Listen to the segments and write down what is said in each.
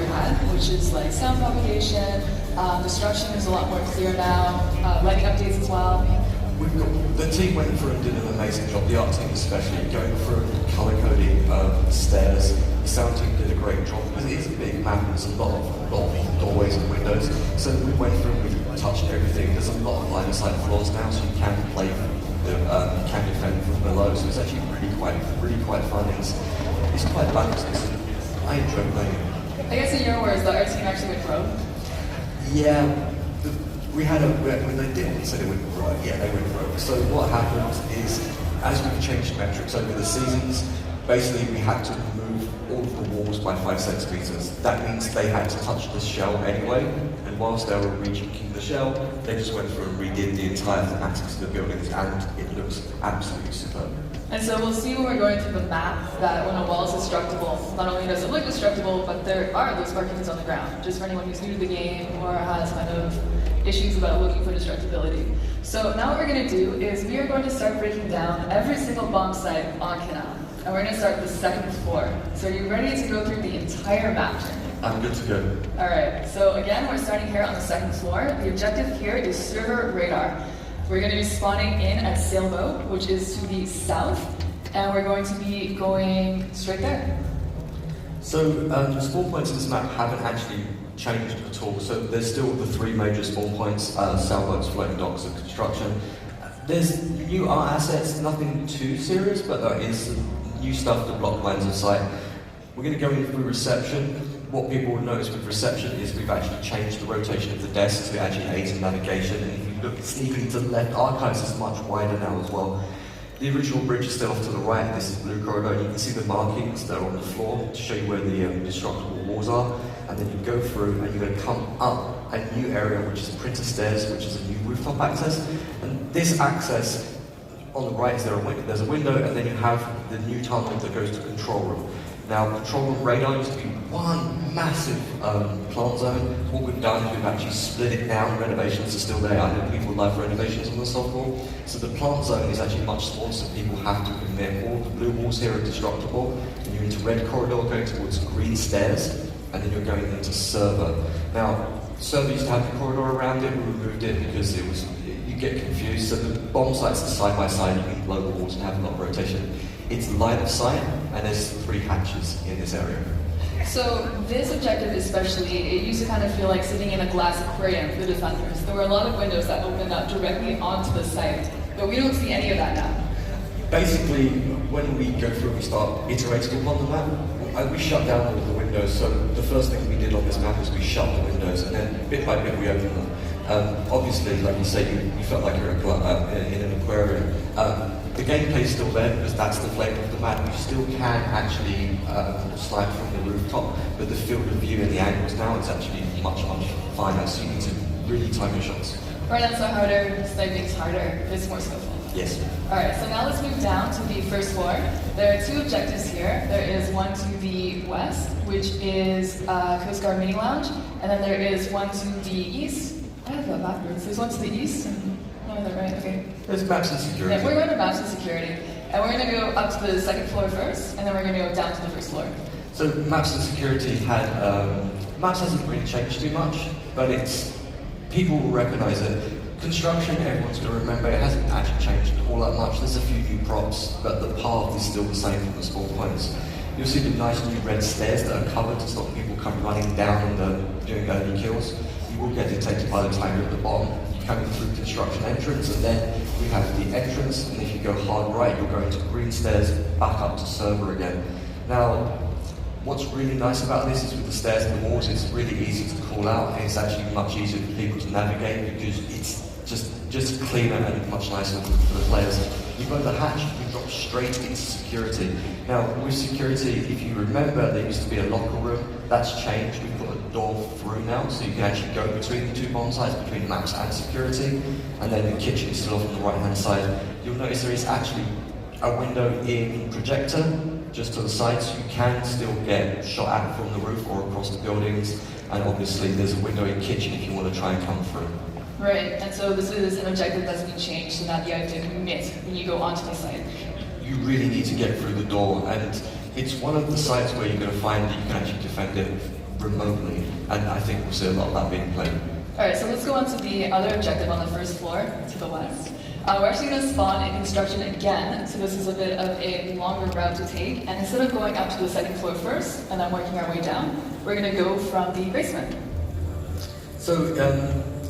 had, which is like sound propagation, destruction is a lot more clear now, lighting updates as well. The team went through and did an amazing job, the art team especially, going through color coding stairs. The sound team did a great job because it is a big map and there's a lot of doorways and windows. So we went through and we touched everything. There's a lot of line of sight floors now, so you can play you can defend from below. So it's actually really quite fun. It's quite balanced. I enjoy playing it. I guess in your words, the art team actually went pro. Yeah, when they did, they said they went pro. Yeah, they went pro. So what happened is, as we've changed metrics over the seasons, basically we had to move all of the walls by 5 centimeters. That means they had to touch the shell anyway, and whilst they were reaching the shell, they just went through and redid the entire thematics of the buildings, and it looks absolutely superb. And so we'll see when we're going through the map that when a wall is destructible, not only does it look destructible, but there are those markings on the ground, just for anyone who's new to the game or has kind of issues about looking for destructibility. So now what we're going to do is we are going to start breaking down every single bomb site on Canal. And we're going to start with the second floor. So are you ready to go through the entire map journey? I'm good to go. Alright, so again, we're starting here on the second floor. The objective here is server radar. We're going to be spawning in at Sailboat, which is to the south, and we're going to be going straight there. So the spawn points of this map haven't actually changed at all. So there's still the 3 major spawn points, sailboats, floating docks, and construction. There's new art assets, nothing too serious, but there is some new stuff to block lines of sight. We're going to go in through reception. What people will notice with reception is we've actually changed the rotation of the desks to actually aid in navigation. And if you look sneakily to the left, archives is much wider now as well. The original bridge is still off to the right. This is Blue Corridor. You can see the markings that are on the floor to show you where the destructible walls are. And then you go through and you're going to come up a new area, which is Printer Stairs, which is a new rooftop access. And this access, on the right, there's a window, and then you have the new tunnel that goes to control room. Now, control room radar used to be one massive plant zone. What we've done is we've actually split it down. Renovations are still there. I know people love renovations on the softball. So the plant zone is actually much smaller, so people have to commit. All the blue walls here are destructible, and you're into red corridor going towards green stairs, and then you're going into server. Now, server used to have the corridor around it. We removed it because you get confused. So the bomb sites are side by side. You can blow the walls and have a lot of rotation. It's line of sight, and there's 3 hatches in this area. So this objective especially, it used to kind of feel like sitting in a glass aquarium for the defenders. There were a lot of windows that opened up directly onto the site, but we don't see any of that now. Basically, when we go through, we start iterating upon the map. We shut down all of the windows, so the first thing we did on this map is we shut the windows, and then bit by bit we opened them. Obviously, like you say, you felt like you're in an aquarium. The gameplay is still there because that's the flavour of the map. You still can actually snipe from the rooftop, but the field of view and the angles now is actually much finer, so you need to really time your shots. Run-outs are harder, sniping's harder, it's more skillful. Yes. Alright, so now let's move down to the first floor. There are 2 objectives here. There is one to the west, which is Coast Guard Mini Lounge, and then there is one to the east. I have that backwards. There's one to the east, and no, they're right, okay. There's maps and security. Yeah, we're going to maps and security. And we're going to go up to the second floor first, and then we're going to go down to the first floor. So maps and security maps hasn't really changed too much, but people will recognise it. Construction, everyone's going to remember, it hasn't actually changed all that much. There's a few new props, but the path is still the same from the spawn points. You'll see the nice new red stairs that are covered to stop people come running down and doing early kills. You will get detected by the time you're at the bottom. You come in through construction entrance, and then we have the entrance, and if you go hard right, you'll go into green stairs, back up to server again. Now, what's really nice about this is with the stairs and the walls, it's really easy to call out, and it's actually much easier for people to navigate because it's just cleaner and much nicer for the players. You go to the hatch, you drop straight into security. Now, with security, if you remember, there used to be a locker room. That's changed. We've got a door through now, so you can actually go between the 2 bomb sites, between maps and security. And then the kitchen is still off on the right-hand side. You'll notice there is actually a window in projector just to the side, so you can still get shot at from the roof or across the buildings. And obviously, there's a window in kitchen if you want to try and come through. Right, and so this is an objective that's been changed so that you have to commit when you go onto the site. You really need to get through the door, and it's one of the sites where you're going to find that you can actually defend it remotely, and I think we'll see a lot of that being played. Alright, so let's go on to the other objective on the first floor, to the west. We're actually going to spawn in construction again, so this is a bit of a longer route to take, and instead of going up to the second floor first, and then working our way down, we're going to go from the basement. So,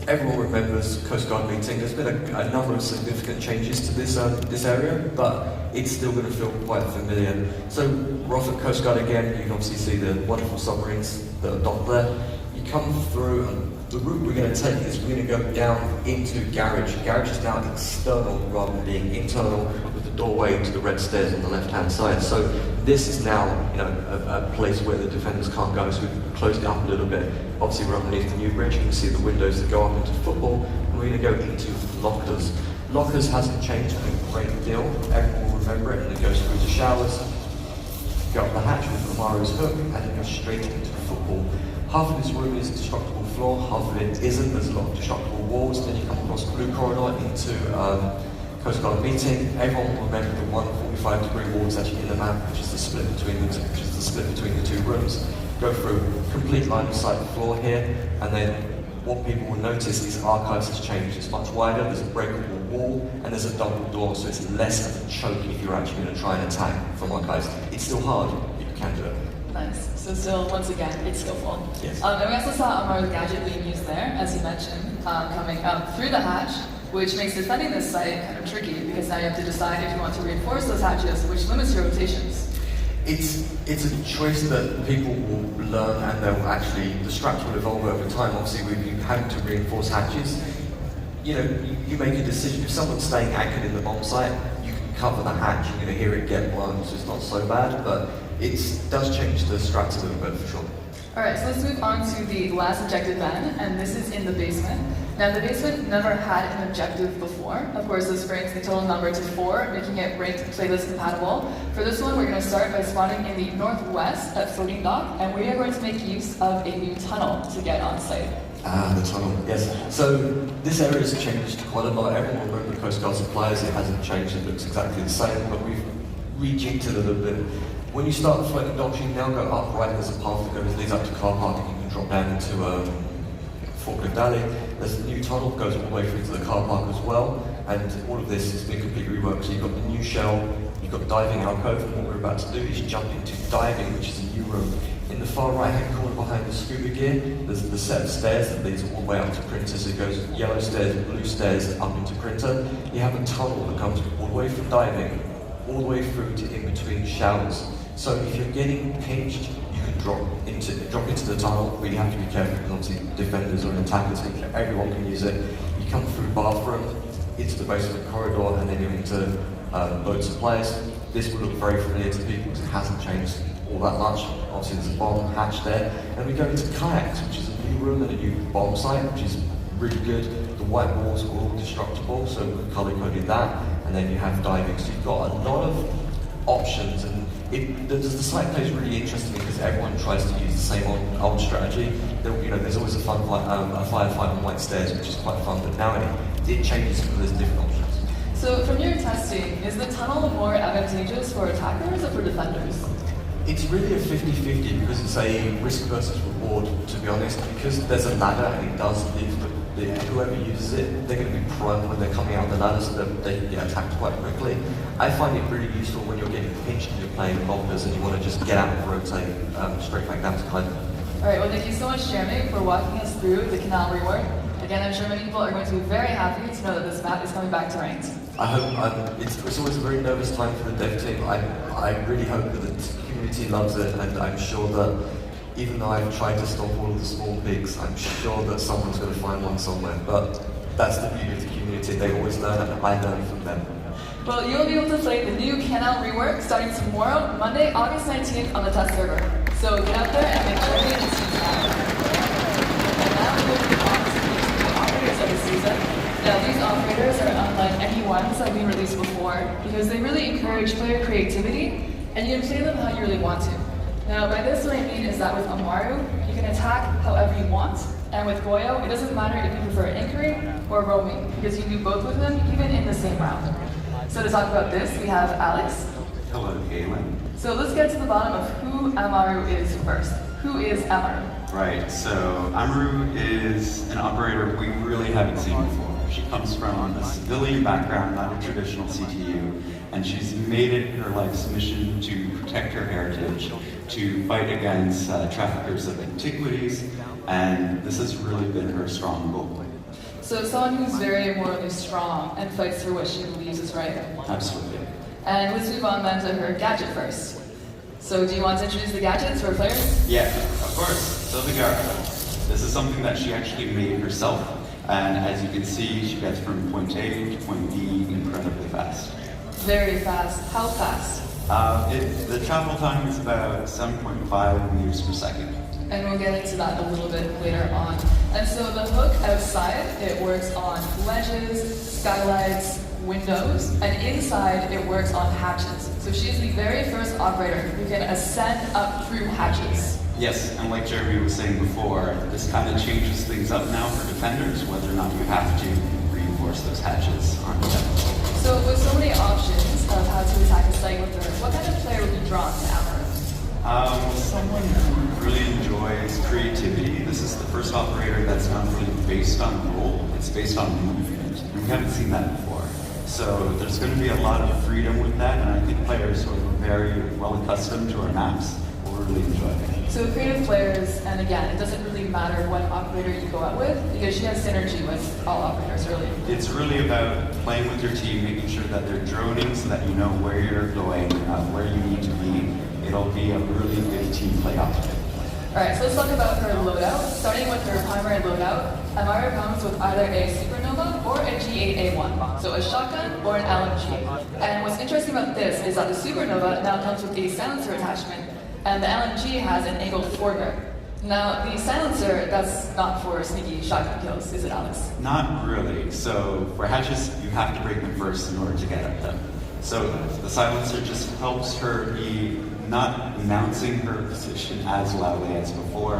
everyone remembers Coast Guard meeting. There's been a number of significant changes to this area, but it's still going to feel quite familiar. So, we're off at Coast Guard again. You can obviously see the wonderful submarines that are docked there. You come through, and the route we're going to take is we're going to go down into Garage. Garage is now external rather than being internal, with the doorway to the red stairs on the left-hand side. So this is now, a place where the defenders can't go. So we've closed it up a little bit. Obviously, we're underneath the new bridge. You can see the windows that go up into football, and we're going to go into lockers. Lockers hasn't changed a great deal. Everyone will remember it, and it goes through the showers. Go up the hatch with Amaru's hook, and then go straight into football. Half of this room is destructible floor, half of it isn't. There's a lot of destructible walls. Then you come across the blue corridor into Coast Guard meeting. Everyone will remember the 145-degree wall is actually in the map, which is the split between the two rooms. Go through complete line of sight floor here, and then what people will notice is archives has changed. It's much wider. There's a breakable wall, and there's a double door, so it's less of a choke if you're actually going to try and attack from archives. It's still hard, but you can do it. Nice. So still, once again, it's skillful. Yes. And we also saw Amaru's gadget being used there, as you mentioned, coming up through the hatch, which makes defending this site kind of tricky, because now you have to decide if you want to reinforce those hatches, which limits your rotations. It's a choice that people will learn, and they'll actually, the straps will evolve over time. Obviously, we've been having to reinforce hatches. You make a decision. If someone's staying anchored in the bomb site, you can cover the hatch. You're going to hear it get blown, so it's not so bad, but it does change the strats a little bit for sure. Alright, so let's move on to the last objective then, and this is in the basement. Now, the basement never had an objective before. Of course, this brings the total number to 4, making it ranked playlist compatible. For this one, we're going to start by spawning in the northwest at Floating Dock, and we are going to make use of a new tunnel to get on site. The tunnel, yes. So this area has changed quite a lot. Everyone will remember Coast Guard suppliers. It hasn't changed. It looks exactly the same, but we've rejigged it a little bit. When you start the Floating Dock, you now go up right. There's a path that leads up to car park, and you can drop down into Forklift Alley. There's a new tunnel that goes all the way through to the car park as well, and all of this has been completely reworked. So you've got the new shell, you've got diving alcove, and what we're about to do is jump into diving, which is a new room. In the far right-hand corner behind the scuba gear, there's the set of stairs that leads all the way up to printer. So it goes yellow stairs, blue stairs, up into printer. You have a tunnel that comes all the way from diving, all the way through to in between showers. So if you're getting pinched, you can drop into the tunnel, but you have to be careful because obviously defenders or attackers, everyone can use it. You come through bathroom, into the basement corridor, and then you're into load supplies. This will look very familiar to people because it hasn't changed all that much. Obviously there's a bomb hatch there. And we go into kayaks, which is a new room and a new bomb site, which is really good. The white walls are all destructible, so we've color-coded that. And then you have diving. So you've got a lot of options, and the site plays really interesting because everyone tries to use the same old strategy. There's always a firefight on white stairs, which is quite fun, but now it changes because there's different options. So from your testing, is the tunnel more advantageous for attackers or for defenders? It's really a 50-50 because it's a risk versus reward, to be honest, because there's a ladder and it does live, but whoever uses it, they're going to be prone when they're coming out the ladder, so they can get attacked quite quickly. I find it really useful when you're getting pinched and you're playing bombers and you want to just get out and rotate straight back down to Clyde. Alright, well thank you so much, Jeremy, for walking us through the canal rework. Again, I'm sure many people are going to be very happy to know that this map is coming back to ranked. I hope, it's always a very nervous time for the dev team. I really hope that the community loves it, and I'm sure that even though I've tried to stop all of the small pigs, I'm sure that someone's going to find one somewhere. But that's the beauty of the community. They always learn, and I learn from them. Well, you'll be able to play the new canal rework starting tomorrow, Monday, August 19th on the test server. So get out there and make sure you get the season And now we're going to move on to the operators of the season. Now, these operators are unlike any ones that we released before because they really encourage player creativity, and you can play them how you really want to. Now, by this, what I mean is that with Amaru, you can attack however you want, and with Goyo, it doesn't matter if you prefer anchoring or roaming, because you can do both with them, even in the same round. So to talk about this, we have Alex. Hello, Galen. So let's get to the bottom of who Amaru is first. Who is Amaru? Right, so Amaru is an operator we really haven't seen before. She comes from a civilian background, not a traditional CTU, and she's made it her life's mission to protect her heritage, to fight against traffickers of antiquities, and this has really been her strong goal. So someone who's very morally strong and fights for what she believes is right. Absolutely. And let's move on then to her gadget first. So do you want to introduce the gadgets for players? Yeah, of course. So the Gara. This is something that she actually made herself. And as you can see, she gets from point A to point B incredibly fast. Very fast. How fast? The travel time is about 7.5 meters per second. And we'll get into that a little bit later on. And so the hook outside, it works on ledges, skylights, windows, and inside it works on hatches. So she is the very first operator who can ascend up through hatches. Yes, and like Jeremy was saying before, this kind of changes things up now for defenders, whether or not you have to reinforce those hatches on the deck. So with so many options of how to attack a site with her, what kind of player would be drawn to Amaru? Someone who really enjoys creativity. This is the first operator that's not really based on role, it's based on movement. And we haven't seen that before. So there's going to be a lot of freedom with that, and I think players who are very well accustomed to our maps will really enjoy it. So creative players, and again, it doesn't really matter what operator you go out with, because she has synergy with all operators, really. It's really about playing with your team, making sure that they're droning so that you know where you're going, where you need to be. It'll be a really good team play option. Alright, so let's talk about her loadout. Starting with her primary loadout, Amaru comes with either a Supernova or a G8A1, so a shotgun or an LMG. And what's interesting about this is that the Supernova now comes with a silencer attachment, and the LMG has an angled foregrip. Now, the silencer, that's not for sneaky shotgun kills, is it, Alex? Not really. So for hatches, you have to break them first in order to get at them. So the silencer just helps her be not announcing her position as loudly as before.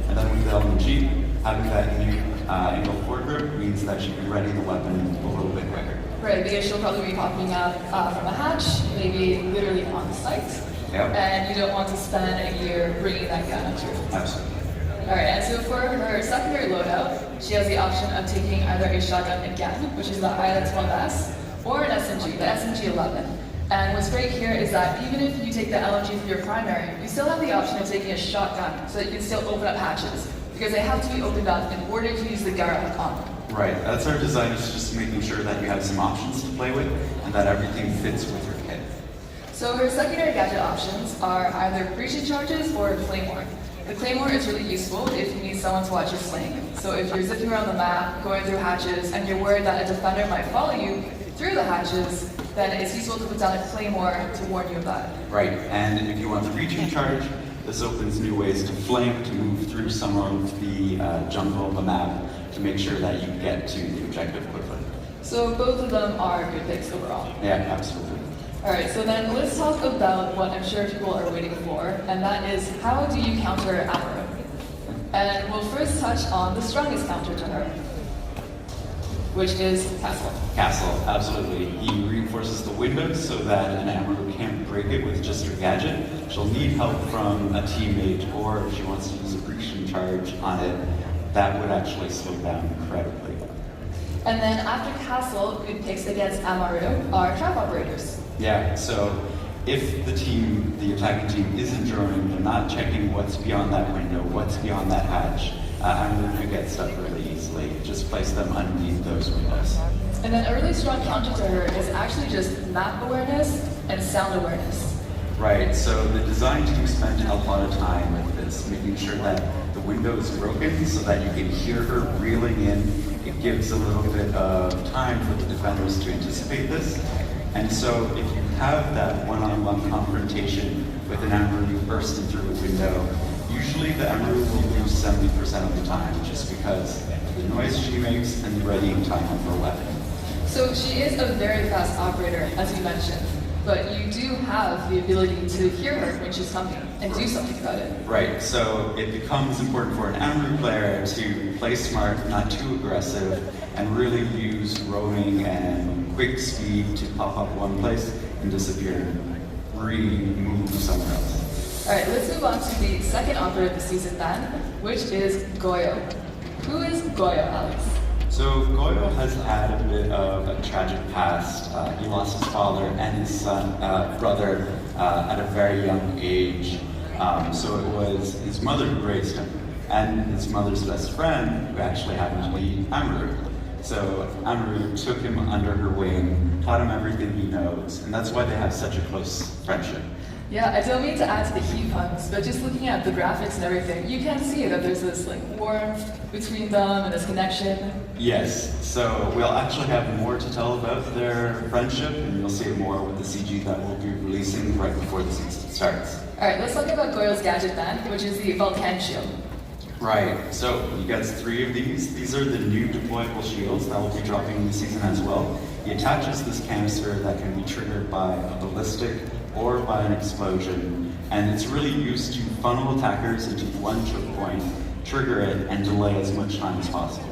And then with the LMG, having that new angled foregrip means that she can ready the weapon a little bit quicker. Right, because she'll probably be popping out from a hatch, maybe literally on the site. Yep. And you don't want to spend a year bringing that gun up to her. Absolutely. Alright, and so for her secondary loadout, she has the option of taking either a shotgun again, which is the ILX-12S, or an SMG, the SMG-11. And what's great here is that even if you take the LMG for your primary, you still have the option of taking a shotgun, so that you can still open up hatches, because they have to be opened up in order to use the Gara on them. Right, that's our design, is just making sure that you have some options to play with, and that everything fits with your kit. So her secondary gadget options are either breaching charges or a claymore. The claymore is really useful if you need someone to watch your flank. So if you're zipping around the map, going through hatches, and you're worried that a defender might follow you through the hatches, then it's useful to put down a claymore to warn you of that. Right, and if you want the breaching charge, this opens new ways to flank, to move through some of the jungle of the map, to make sure that you get to the objective quickly. So both of them are good picks overall. Yeah, absolutely. Alright, so then let's talk about what I'm sure people are waiting for, and that is, how do you counter Amaru? And we'll first touch on the strongest counter to her, which is Castle. Castle, absolutely. He reinforces the windows so that an Amaru can't break it with just her gadget. She'll need help from a teammate, or if she wants to use a breaching charge on it, that would actually slow down incredibly. And then after Castle, good picks against Amaru are trap operators. Yeah, so if the team, the attacking team, isn't droning, they're not checking what's beyond that window, what's beyond that hatch, Amaru can get stuck really easily. Just place them underneath those windows. And then a really strong counter to her is actually just map awareness and sound awareness. Right, so the design team spent a lot of time with this, making sure that the window is broken so that you can hear her reeling in. It gives a little bit of time for the defenders to anticipate this. And so if you have that one-on-one confrontation with an Amaru bursting through a window, usually the Amaru will lose 70% of the time, just because of the noise she makes and the readying time of her weapon. So she is a very fast operator, as you mentioned, but you do have the ability to hear her when she's coming and do something about it. Right, so it becomes important for an Amaru player to play smart, not too aggressive, and really use roaming and quick speed to pop up one place and disappear, re-move somewhere else. Alright, let's move on to the second operator of the season then, which is Goyo. Who is Goyo, Alex? So Goyo has had a bit of a tragic past. He lost his father and his brother at a very young age. So it was his mother who raised him, and his mother's best friend, who actually happened to be Amaru. So Amaru took him under her wing, taught him everything he knows, and that's why they have such a close friendship. Yeah, I don't mean to add to the heat puns, but just looking at the graphics and everything, you can see that there's this like warmth between them and this connection. Yes, so we'll actually have more to tell about their friendship, and you'll see more with the CG that we'll be releasing right before the season starts. Alright, let's talk about Goyo's gadget then, which is the Vulcan shield. Right, so he gets 3 of these. These are the new deployable shields that will be dropping in the season as well. He attaches this canister that can be triggered by a ballistic or by an explosion, and it's really used to funnel attackers into one choke point, trigger it, and delay as much time as possible.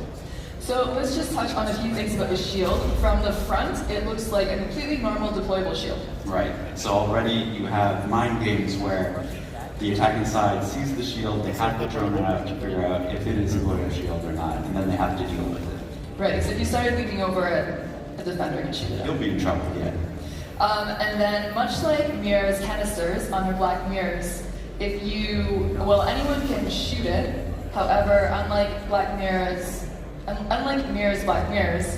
So let's just touch on a few things about the shield. From the front, it looks like a completely normal deployable shield. Right, so already you have mind games where the attacking side sees the shield, they have the drone out to figure out if it is a Goyo shield or not, and then they have to deal with it. Right, except if you started leaping over it, a defender can shoot it. You'll be in trouble, yeah. And then, much like Mira's canisters on her black mirrors, anyone can shoot it. However, unlike Mira's black mirrors,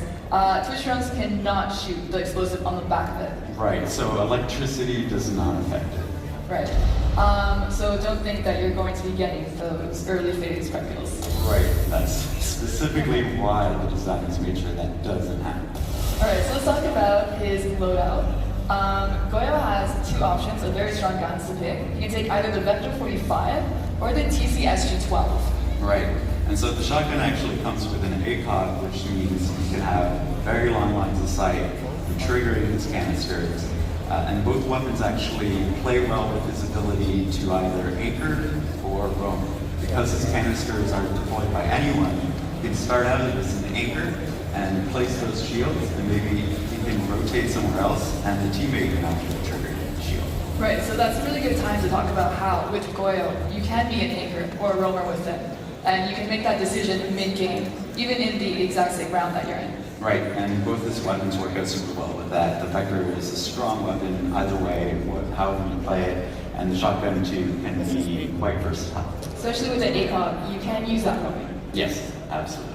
Twitch drones cannot shoot the explosive on the back of it. Right, so electricity does not affect it. Right. So don't think that you're going to be getting those early phase practicals. Right, that's specifically why the designers made sure that doesn't happen. Alright, so let's talk about his loadout. Goyo has 2 options of very strong guns to pick. You can take either the Vector 45 or the TCSG-12. Right, and so the shotgun actually comes with an ACOG, which means you can have very long lines of sight for triggering his canisters. And both weapons actually play well with his ability to either anchor or roam. Because his canisters are deployed by anyone, he can start out as an anchor and place those shields, and maybe he can rotate somewhere else, and the teammate can actually trigger the shield. Right, so that's a really good time to talk about how, with Goyo, you can be an anchor or a roamer with him. And you can make that decision mid-game, even in the exact same round that you're in. Right, and both his weapons work out super well with that. The Vector is a strong weapon either way, however you play it, and the shotgun too can be quite versatile. Especially with the ACOG, you can use that roaming. Yes, absolutely.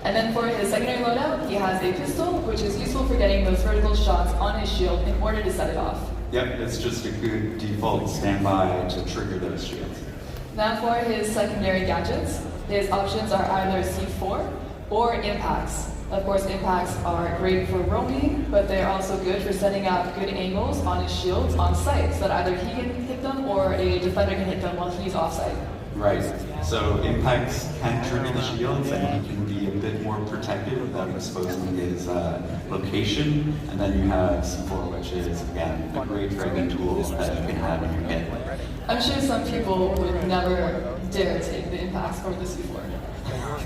And then for his secondary loadout, he has a pistol, which is useful for getting those vertical shots on his shield in order to set it off. Yep, it's just a good default standby to trigger those shields. Now for his secondary gadgets, his options are either C4 or impacts. Of course, impacts are great for roaming, but they're also good for setting up good angles on his shields on site, so that either he can hit them or a defender can hit them while he's offsite. Right, so impacts can trigger the shields, and he can be a bit more protected without exposing his location. And then you have C4, which is, again, a great framing tool that you can have in your kit. I'm sure some people would never dare take the impacts or the C4.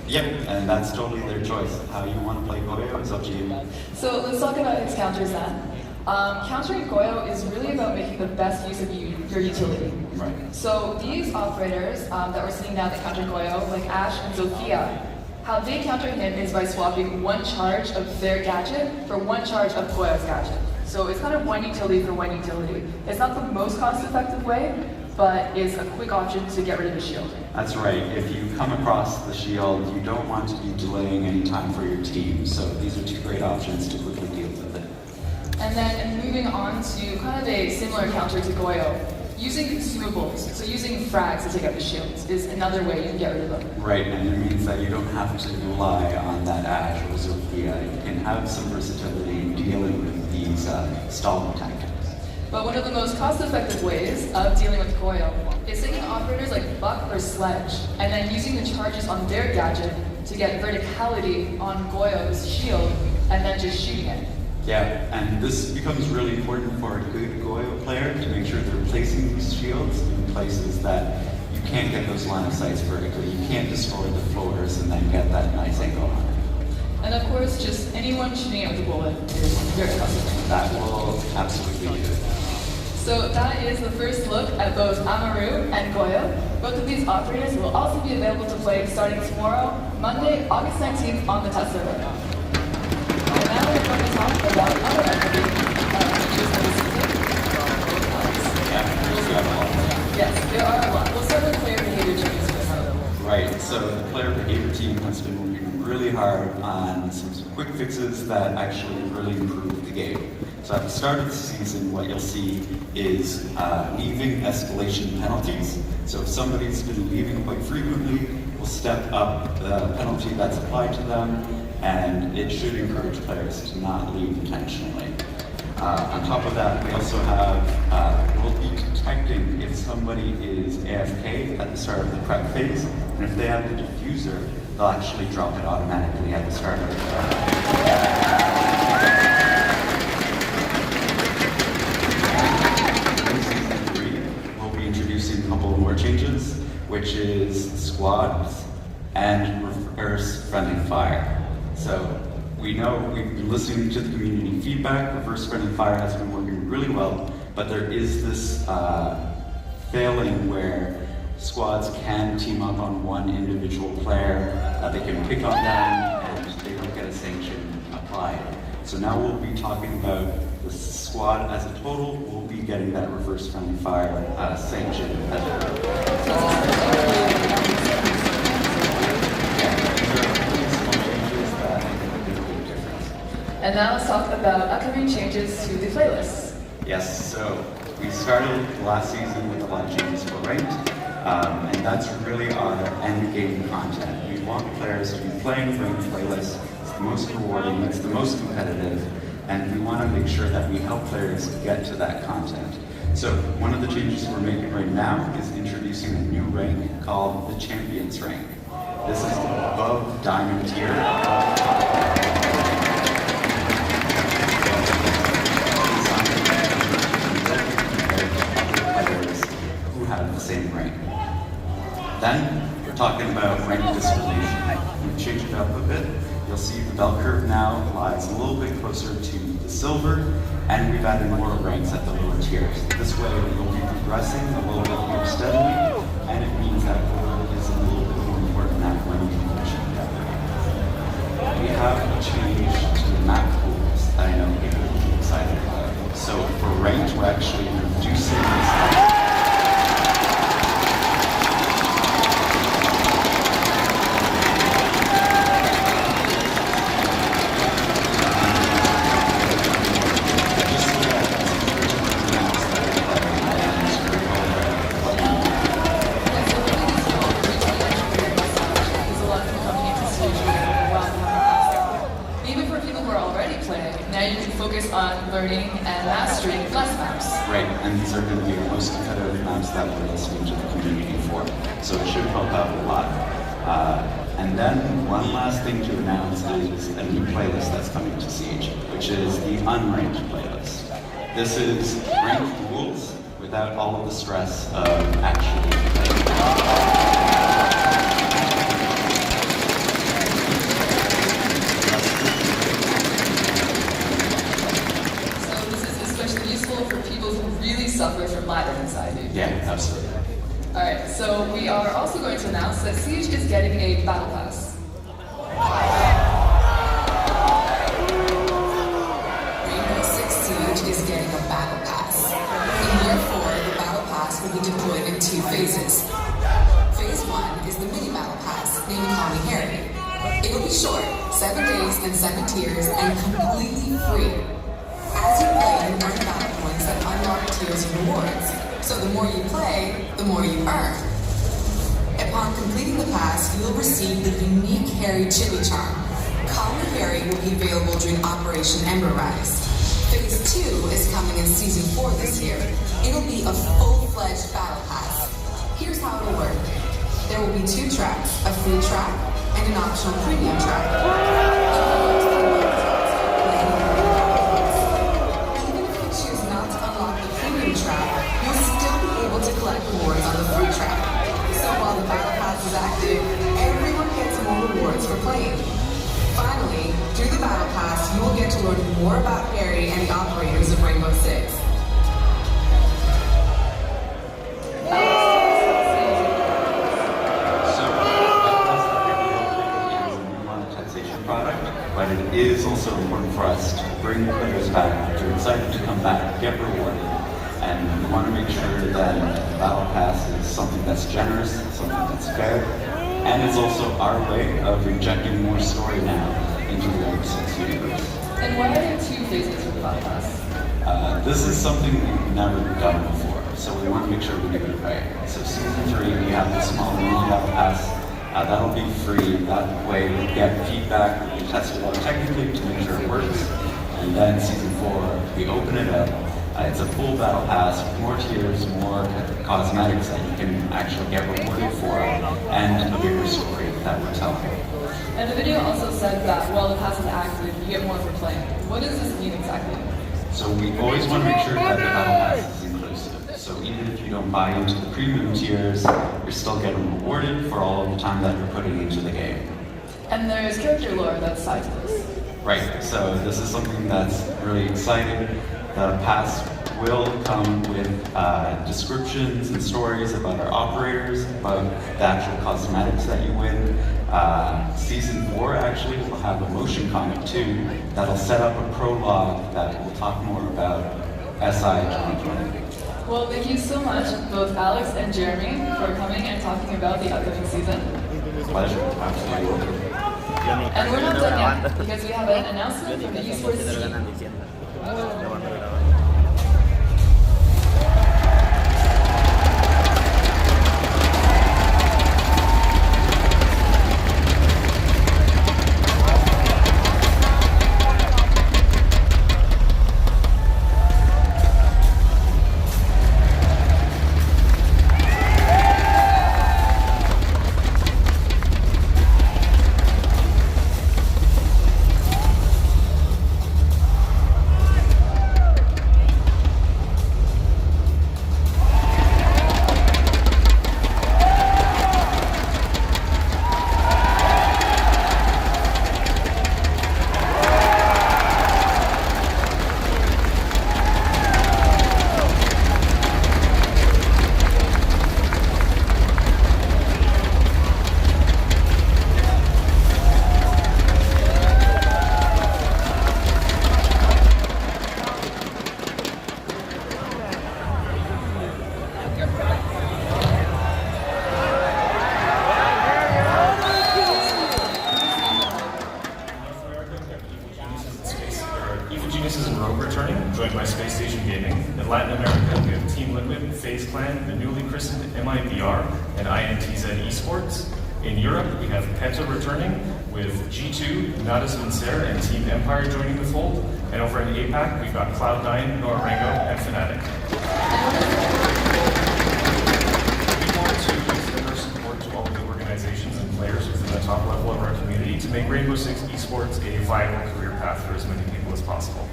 Yep, and that's totally their choice. How you want to play Goyo is up to you. So let's talk about his counters then. Countering Goyo is really about making the best use of your utility. Right. So these operators that we're seeing now that counter Goyo, like Ash and Zofia, how they counter him is by swapping 1 charge of their gadget for 1 charge of Goyo's gadget. So it's kind of 1 utility for 1 utility. It's not the most cost-effective way, but is a quick option to get rid of the shield. That's right. If you come across the shield, you don't want to be delaying any time for your team. So these are 2 great options to quickly deal with it. And then moving on to kind of a similar counter to Goyo, using consumables, so using frags to take out the shields, is another way you can get rid of them. Right, and it means that you don't have to rely on that Ash or Zofia. You can have some versatility in dealing with these stalling tactics. But one of the most cost-effective ways of dealing with Goyo is taking operators like Buck or Sledge, and then using the charges on their gadget to get verticality on Goyo's shield, and then just shooting it. Yeah, and this becomes really important for a good Goyo player to make sure they're placing these shields in places that you can't get those line of sights vertically. You can't destroy the floors and then get that nice angle on it. And of course, just anyone shooting it with a bullet is very cost-effective. That will absolutely do it. So that is the first look at both Amaru and Goyo. Both of these operators will also be available to play starting tomorrow, Monday, August 19th on the test server. And now we're going to talk about other activity features for the season. Yes, there are a lot. We'll start with player behavior changes first. Right, so the player behavior team has been working really hard on some quick fixes that actually really improve the game. So at the start of the season, what you'll see is leaving escalation penalties. So if somebody's been leaving quite frequently, we'll step up the penalty that's applied to them, and it should encourage players to not leave intentionally. On top of that, we also have, we'll be detecting if somebody is AFK at the start of the prep phase, and if they have the diffuser, they'll actually drop it automatically at the start of the prep. Introducing a couple more changes, which is squads and reverse friendly fire. So we know we've been listening to the community feedback. Reverse friendly fire has been working really well, but there is this failing where squads can team up on one individual player. They can pick on them and they don't get a sanction applied. So now we'll be talking about the squad as a total. We'll be getting that reverse friendly fire sanction as well. And now let's talk about upcoming changes to the playlists. Yes, so we started last season with a lot of changes for ranked, and that's really our end game content. We want players to be playing ranked playlists. It's the most rewarding, it's the most competitive, and we want to make sure that we help players get to that content. So one of the changes we're making right now is introducing a new rank called the Champions rank. This is above Diamond tier. Players who have the same rank. Then we're talking about rank distribution. We've changed it up a bit. You'll see the bell curve now lies a little bit closer to the silver, and we've added more ranks at the lower tiers. This way we'll be progressing a little bit more steadily, and it means that gold is a little bit more important than when we finish together. We have a change to the map pools that I know people will be excited about. So for ranked, we're actually reducing this. Learning and mastering less maps. Right, and these are going to be the most competitive maps that we're listening to the community for. So it should help out a lot. And then one last thing to announce is a new playlist that's coming to Siege, which is the unranked playlist. This is ranked rules without all of the stress of actually playing. Suffer from ladder anxiety. Yeah, absolutely. Alright, so we are also going to announce that Siege is getting a battle pass. Rainbow Six Siege is getting a battle pass. In year 4, the battle pass will be deployed in 2 phases. Phase 1 is the mini battle pass, named Call Me Harry. It will be short, 7 days and 7 tiers, and completely free. As you play, you earn battle points that unlock tiers and rewards. So the more you play, the more you earn. Upon completing the pass, you will receive the unique Harry Chili Charm. Call Me Harry will be available during Operation Ember Rise. Phase 2 is coming in Season 4 this year. It'll be a full-fledged battle pass. Here's how it'll work. There will be 2 tracks, a free track and an optional premium track. Rewards on the free track. So while the battle pass is active, everyone gets more rewards for playing. Finally, through the battle pass, you will get to learn more about Harry and the operators of Rainbow Six. is also important for us to bring players back. They're excited to come back, get rewarded, and we want to make sure that the Battle Pass is something that's generous, something that's fair, and it's also our way of injecting more story now into the Ember 6 universe. And why are there 2 phases for the Battle Pass? This is something we've never done before, so we want to make sure we do it right. So season 3, we have the small mini Battle Pass. That'll be free. That way we get feedback, we test it out technically to make sure it works. And then season 4, we open it up. It's a full Battle Pass, more tiers, more cosmetics that you can actually get rewarded for, and a bigger story that we're telling. And the video also said that while the pass is active, you get more for playing. What does this mean exactly? So we always want to make sure that the Battle Pass is inclusive. So even if you don't buy into the premium tiers, you're still getting rewarded for all of the time that you're putting into the game. And there's character lore that's tied to this. Right, so this is something that's really exciting. The pass will come with descriptions and stories about our operators, about the actual cosmetics that you win. Season 4 actually will have a motion comic too that'll set up a prologue that will talk more about SI 2020. Well, thank you so much, both Alex and Jeremy, for coming and talking about the upcoming season. Pleasure, absolutely. And we're not done yet, because we have an announcement from the esports team. Joined by Space Station Gaming. In Latin America, we have Team Liquid, FaZe Clan, the newly christened MIBR, and INTZ Esports. In Europe, we have Penta returning, with G2, Nadas Vincer, and Team Empire joining the fold. And over in APAC, we've got Cloud9, Norango, and Fnatic. We want to extend our support to all of the organizations and players within the top level of our community to make Rainbow Six Esports a viable career path for as many people as possible.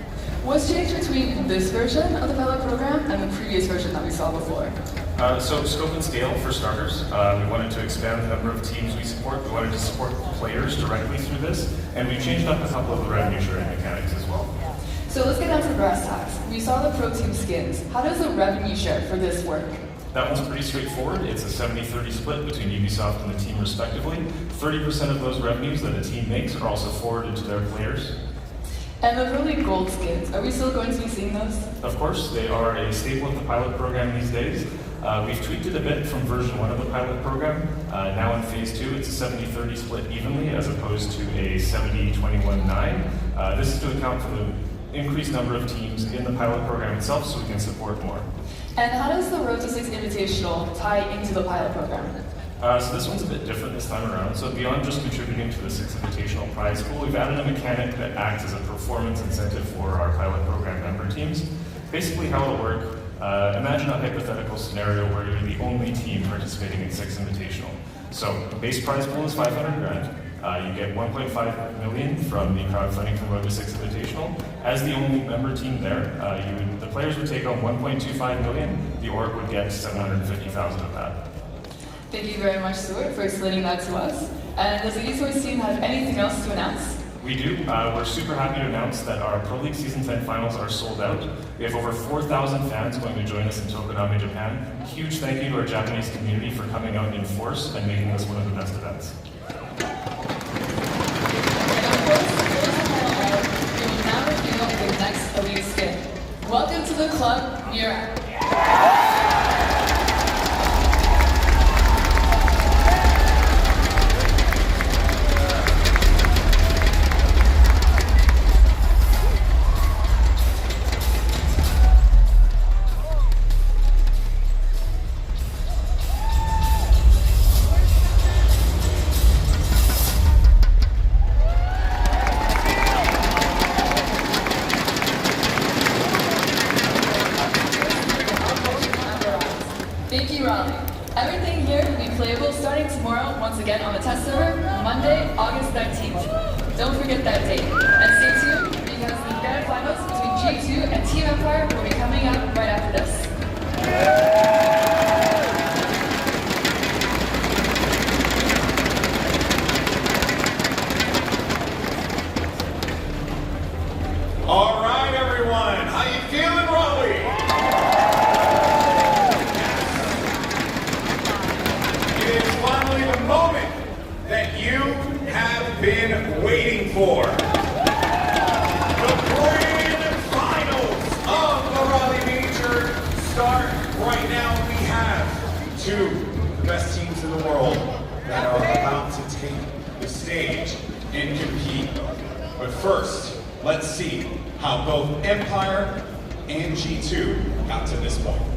What's changed between this version of the pilot program and the previous version that we saw before? So scope and scale for starters. We wanted to expand the number of teams we support. We wanted to support players directly through this, and we changed up a couple of the revenue sharing mechanics as well. So let's get down to brass tacks. We saw the pro team skins. How does the revenue share for this work? That one's pretty straightforward. It's a 70-30 split between Ubisoft and the team respectively. 30% of those revenues that a team makes are also forwarded to their players. And the really gold skins, are we still going to be seeing those? Of course, they are a staple of the pilot program these days. We've tweaked it a bit from version 1 of the pilot program. Now in phase 2, it's a 70-30 split evenly as opposed to a 70-21-9. This is to account for the increased number of teams in the pilot program itself so we can support more. And how does the Road to 6 Invitational tie into the pilot program? So this one's a bit different this time around. So beyond just contributing to the 6 Invitational prize pool, we've added a mechanic that acts as a performance incentive for our pilot program member teams. Basically how it'll work, imagine a hypothetical scenario where you're the only team participating in 6 Invitational. So the base prize pool is 500 grand. You get 1.5 million from the crowdfunding from Road to 6 Invitational. As the only member team there, the players would take on 1.25 million. The org would get 750,000 of that. Thank you very much, Stuart, for explaining that to us. And does the esports team have anything else to announce? We do. We're super happy to announce that our Pro League Season 10 finals are sold out. We have over 4,000 fans going to join us in Tokonami, Japan. Huge thank you to our Japanese community for coming out in force and making this one of the best events. And of course, Monday, August 19th. Don't forget that date. And stay tuned because the grand finals between G2 and Team Empire will be coming up right after this. All right, everyone. How you feeling, Raleigh? It is finally the moment that you have been waiting for. The grand finals of the Raleigh Major start right now. We have two of the best teams in the world that are about to take the stage and compete. But first, let's see how both Empire and G2 got to this point.